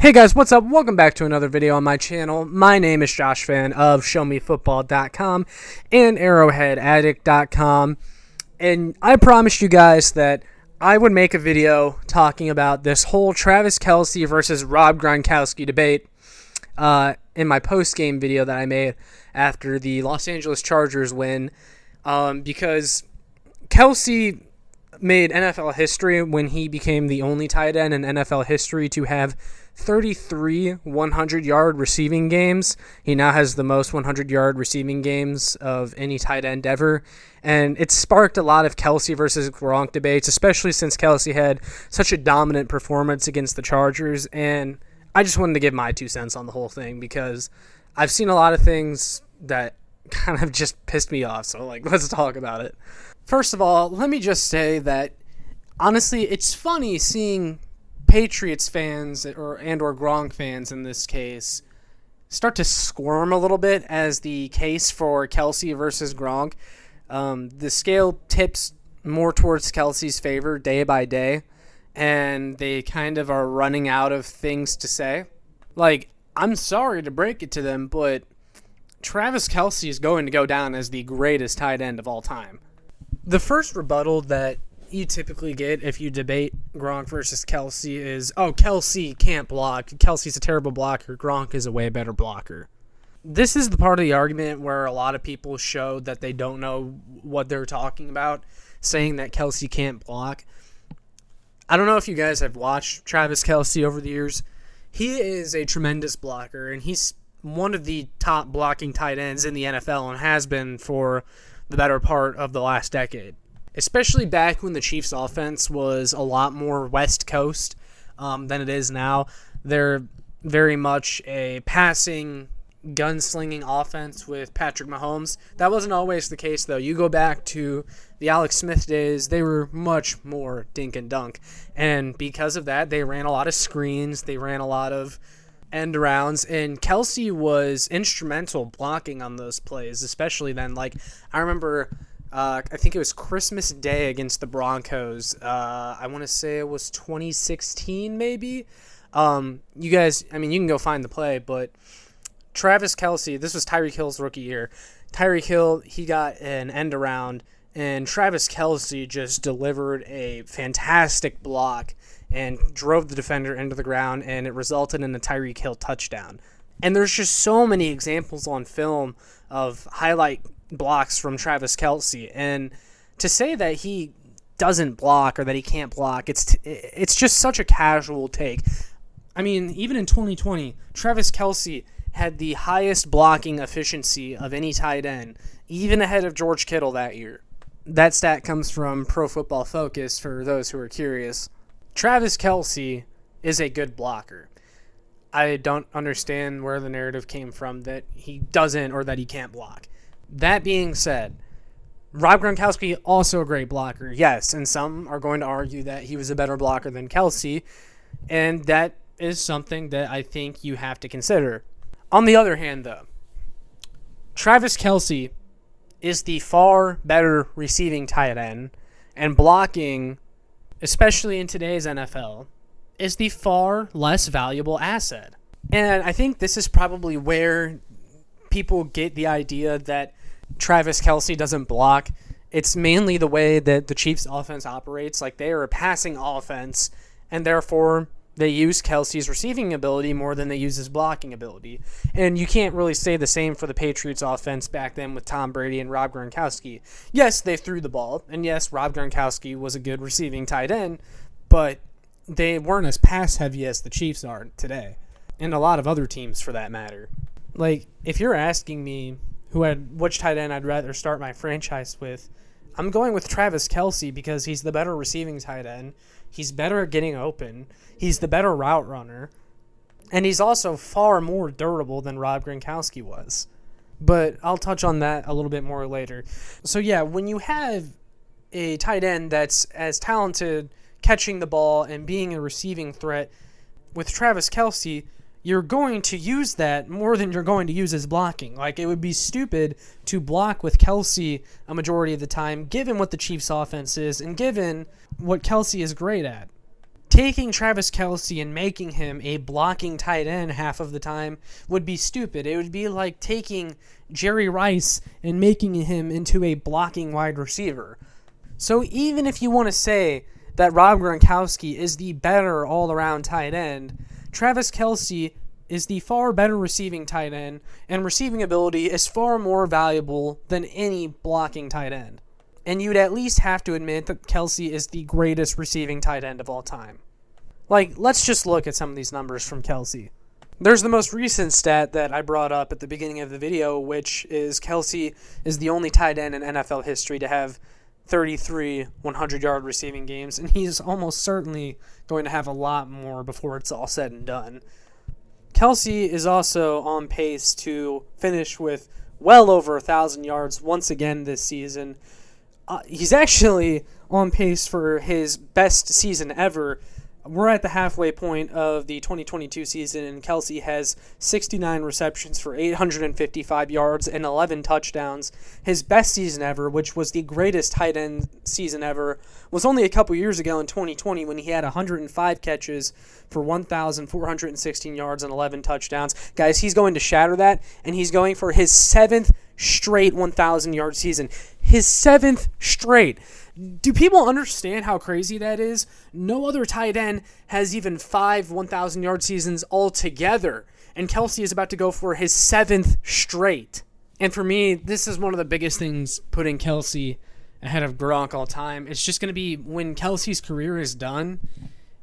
Hey guys, what's up? Welcome back to another video on my channel. My name is Josh Fan of ShowMeFootball.com and ArrowheadAddict.com. And I promised you guys that I would make a video talking about this whole Travis Kelce versus Rob Gronkowski debate in my post-game video that I made after the Los Angeles Chargers win. Because Kelce made NFL history when he became the only tight end in NFL history to have 33 100-yard receiving games. He now has the most 100-yard receiving games of any tight end ever. And it sparked a lot of Kelce versus Gronk debates, especially since Kelce had such a dominant performance against the Chargers. And I just wanted to give my 2 cents on the whole thing because I've seen a lot of things that kind of just pissed me off. So, let's talk about it. First of all, let me just say that, honestly, it's funny seeing Patriots fans or Gronk fans in this case start to squirm a little bit as the case for Kelce versus Gronk. The scale tips more towards Kelce's favor day by day, and they kind of are running out of things to say. I'm sorry to break it to them, but Travis Kelce is going to go down as the greatest tight end of all time. The first rebuttal that you typically get if you debate Gronk versus Kelce is, oh, Kelce can't block. Kelce's a terrible blocker. Gronk is a way better blocker. This is the part of the argument where a lot of people show that they don't know what they're talking about, saying that Kelce can't block. I don't know if you guys have watched Travis Kelce over the years. He is a tremendous blocker, and he's one of the top blocking tight ends in the NFL and has been for the better part of the last decade. Especially back when the Chiefs' offense was a lot more West Coast than it is now. They're very much a passing, gunslinging offense with Patrick Mahomes. That wasn't always the case, though. You go back to the Alex Smith days, they were much more dink and dunk. And because of that, they ran a lot of screens. They ran a lot of end arounds. And Kelce was instrumental blocking on those plays, especially then. I remember... I think it was Christmas Day against the Broncos. I want to say it was 2016, maybe. You guys, you can go find the play, but Travis Kelce, this was Tyreek Hill's rookie year. Tyreek Hill, he got an end around, and Travis Kelce just delivered a fantastic block and drove the defender into the ground, and it resulted in a Tyreek Hill touchdown. And there's just so many examples on film of highlight blocks from Travis Kelce, and to say that he doesn't block or that he can't block, it's just such a casual take. Even in 2020, Travis Kelce had the highest blocking efficiency of any tight end, even ahead of George Kittle that year. That stat comes from Pro Football Focus for those who are curious. Travis Kelce is a good blocker. I don't understand where the narrative came from that he doesn't or that he can't block. That being said, Rob Gronkowski, also a great blocker, yes, and some are going to argue that he was a better blocker than Kelce, and that is something that I think you have to consider. On the other hand, though, Travis Kelce is the far better receiving tight end, and blocking, especially in today's NFL, is the far less valuable asset. And I think this is probably where people get the idea that Travis Kelce doesn't block. It's mainly the way that the Chiefs' offense operates. They are a passing offense, and therefore they use Kelce's receiving ability more than they use his blocking ability. And you can't really say the same for the Patriots' offense back then with Tom Brady and Rob Gronkowski. Yes, they threw the ball, and yes, Rob Gronkowski was a good receiving tight end, but they weren't as pass-heavy as the Chiefs are today, and a lot of other teams for that matter. If you're asking me which tight end I'd rather start my franchise with, I'm going with Travis Kelce because he's the better receiving tight end. He's better at getting open. He's the better route runner. And he's also far more durable than Rob Gronkowski was. But I'll touch on that a little bit more later. So yeah, when you have a tight end that's as talented catching the ball and being a receiving threat with Travis Kelce, you're going to use that more than you're going to use his blocking. It would be stupid to block with Kelce a majority of the time, given what the Chiefs' offense is and given what Kelce is great at. Taking Travis Kelce and making him a blocking tight end half of the time would be stupid. It would be like taking Jerry Rice and making him into a blocking wide receiver. So even if you want to say that Rob Gronkowski is the better all-around tight end, Travis Kelce is the far better receiving tight end, and receiving ability is far more valuable than any blocking tight end. And you'd at least have to admit that Kelce is the greatest receiving tight end of all time. Like, let's just look at some of these numbers from Kelce. There's the most recent stat that I brought up at the beginning of the video, which is Kelce is the only tight end in NFL history to have 33 100-yard receiving games, and he's almost certainly going to have a lot more before it's all said and done. Kelce is also on pace to finish with well over 1,000 yards once again this season. He's actually on pace for his best season ever. We're at the halfway point of the 2022 season, and Kelce has 69 receptions for 855 yards and 11 touchdowns. His best season ever, which was the greatest tight end season ever, was only a couple years ago in 2020 when he had 105 catches for 1,416 yards and 11 touchdowns. Guys, he's going to shatter that, and he's going for his 7th straight 1,000-yard season. His 7th straight. Do people understand how crazy that is? No other tight end has even 5 1,000-yard seasons altogether, and Kelce is about to go for his 7th straight. And for me, this is one of the biggest things putting Kelce ahead of Gronk all time. It's just going to be when Kelce's career is done,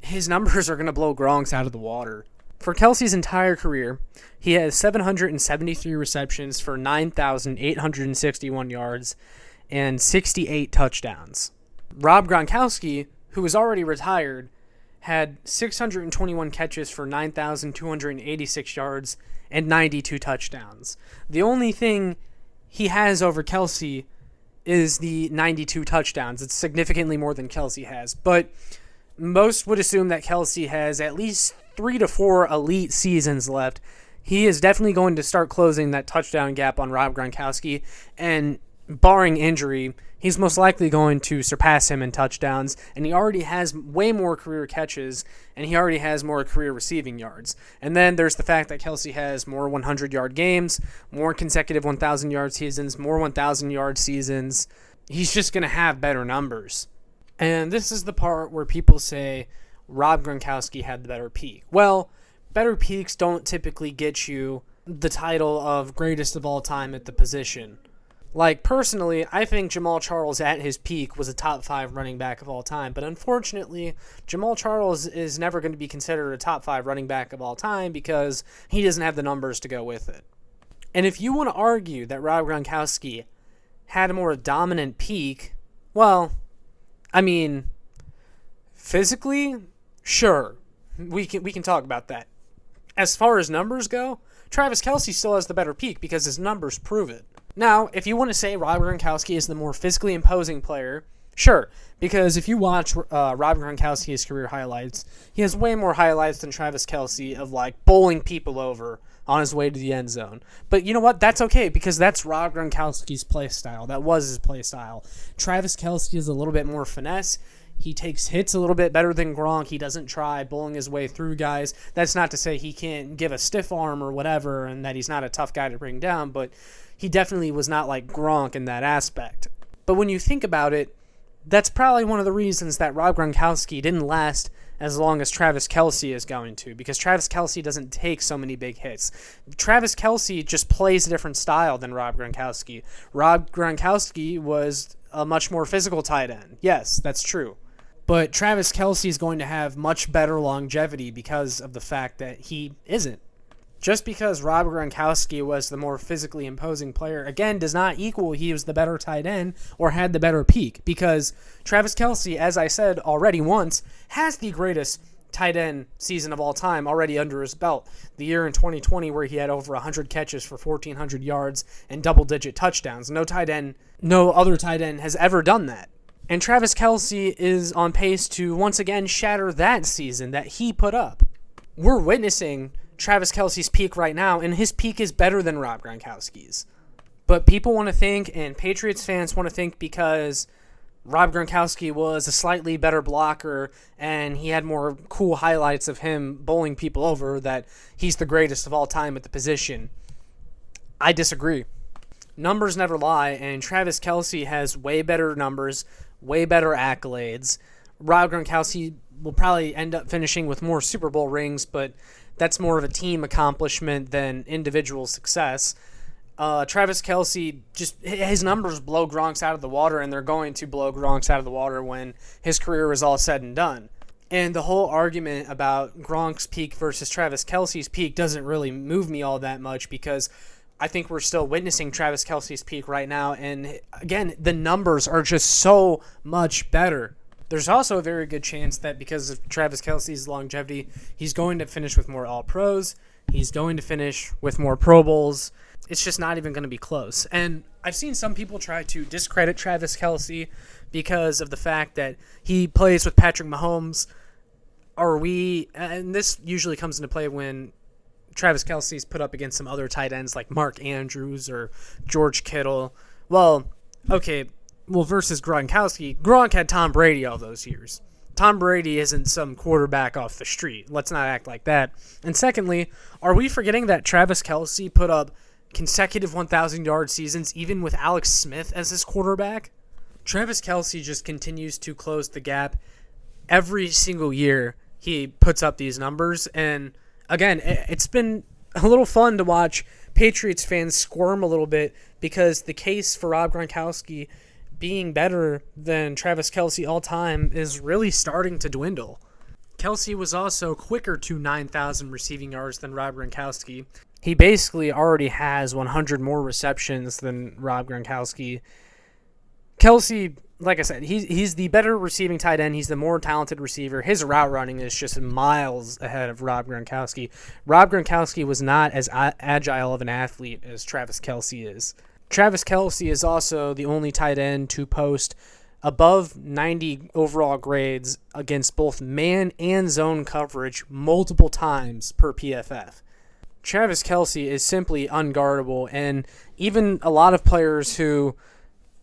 his numbers are going to blow Gronk's out of the water. For Kelce's entire career, he has 773 receptions for 9,861 yards and 68 touchdowns. Rob Gronkowski, who was already retired, had 621 catches for 9,286 yards and 92 touchdowns. The only thing he has over Kelce is the 92 touchdowns. It's significantly more than Kelce has, but most would assume that Kelce has at least 3 to 4 elite seasons left. He is definitely going to start closing that touchdown gap on Rob Gronkowski, and barring injury, he's most likely going to surpass him in touchdowns, and he already has way more career catches, and he already has more career receiving yards. And then there's the fact that Kelce has more 100-yard games, more consecutive 1,000-yard seasons, more 1,000-yard seasons. He's just going to have better numbers. And this is the part where people say Rob Gronkowski had the better peak. Well, better peaks don't typically get you the title of greatest of all time at the position. Like, personally, I think Jamal Charles at his peak was a top 5 running back of all time. But unfortunately, Jamal Charles is never going to be considered a top 5 running back of all time because he doesn't have the numbers to go with it. And if you want to argue that Rob Gronkowski had a more dominant peak, well, I mean, physically, sure, we can talk about that. As far as numbers go, Travis Kelce still has the better peak because his numbers prove it. Now, if you want to say Rob Gronkowski is the more physically imposing player, sure, because if you watch Rob Gronkowski's career highlights, he has way more highlights than Travis Kelce of, like, bowling people over on his way to the end zone. But you know what? That's okay, because that's Rob Gronkowski's play style. That was his play style. Travis Kelce is a little bit more finesse. He takes hits a little bit better than Gronk. He doesn't try bowling his way through guys. That's not to say he can't give a stiff arm or whatever and that he's not a tough guy to bring down, but he definitely was not like Gronk in that aspect. But when you think about it, that's probably one of the reasons that Rob Gronkowski didn't last as long as Travis Kelce is going to, because Travis Kelce doesn't take so many big hits. Travis Kelce just plays a different style than Rob Gronkowski. Rob Gronkowski was a much more physical tight end. Yes, that's true. But Travis Kelce is going to have much better longevity because of the fact that he isn't. Just because Rob Gronkowski was the more physically imposing player, again, does not equal he was the better tight end or had the better peak, because Travis Kelce, as I said already once, has the greatest tight end season of all time already under his belt. The year in 2020 where he had over 100 catches for 1,400 yards and double-digit touchdowns. No other tight end has ever done that. And Travis Kelce is on pace to once again shatter that season that he put up. We're witnessing Travis Kelce's peak right now, and his peak is better than Rob Gronkowski's. But people want to think, and Patriots fans want to think, because Rob Gronkowski was a slightly better blocker, and he had more cool highlights of him bowling people over, that he's the greatest of all time at the position. I disagree. Numbers never lie, and Travis Kelce has way better numbers, way better accolades. Rob Gronkowski will probably end up finishing with more Super Bowl rings, but that's more of a team accomplishment than individual success. Travis Kelce, just his numbers blow Gronk's out of the water, and they're going to blow Gronk's out of the water when his career is all said and done. And the whole argument about Gronk's peak versus Travis Kelce's peak doesn't really move me all that much, because I think we're still witnessing Travis Kelce's peak right now. And again, the numbers are just so much better. There's also a very good chance that because of Travis Kelce's longevity, he's going to finish with more All-Pros. He's going to finish with more Pro Bowls. It's just not even going to be close. And I've seen some people try to discredit Travis Kelce because of the fact that he plays with Patrick Mahomes. And this usually comes into play when Travis Kelce's put up against some other tight ends like Mark Andrews or George Kittle. Versus Gronkowski, Gronk had Tom Brady all those years. Tom Brady isn't some quarterback off the street. Let's not act like that. And secondly, are we forgetting that Travis Kelce put up consecutive 1,000-yard seasons even with Alex Smith as his quarterback? Travis Kelce just continues to close the gap. Every single year he puts up these numbers. And again, it's been a little fun to watch Patriots fans squirm a little bit because the case for Rob Gronkowski being better than Travis Kelce all time is really starting to dwindle. Kelce was also quicker to 9,000 receiving yards than Rob Gronkowski. He basically already has 100 more receptions than Rob Gronkowski. Kelce, like I said, he's the better receiving tight end. He's the more talented receiver. His route running is just miles ahead of Rob Gronkowski. Rob Gronkowski was not as agile of an athlete as Travis Kelce is. Travis Kelce is also the only tight end to post above 90 overall grades against both man and zone coverage multiple times per PFF. Travis Kelce is simply unguardable, and even a lot of players who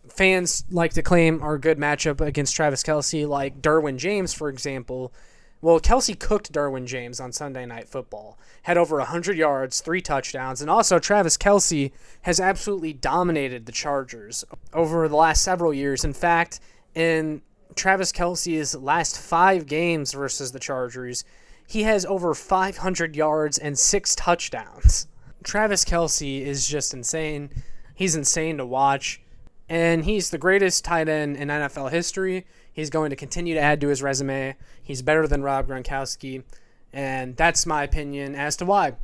fans like to claim are a good matchup against Travis Kelce, like Derwin James, for example. Well, Kelce cooked Derwin James on Sunday Night Football. Had over 100 yards, 3 touchdowns, and also Travis Kelce has absolutely dominated the Chargers over the last several years. In fact, in Travis Kelce's last 5 games versus the Chargers, he has over 500 yards and 6 touchdowns. Travis Kelce is just insane. He's insane to watch, and he's the greatest tight end in NFL history. He's going to continue to add to his resume. He's better than Rob Gronkowski, and that's my opinion as to why.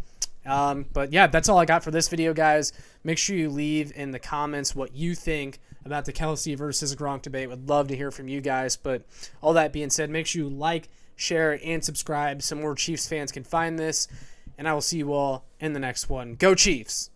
But yeah, that's all I got for this video, guys. Make sure you leave in the comments what you think about the Kelce versus Gronk debate. Would love to hear from you guys. But all that being said, make sure you like, share, and subscribe so more Chiefs fans can find this. And I will see you all in the next one. Go Chiefs!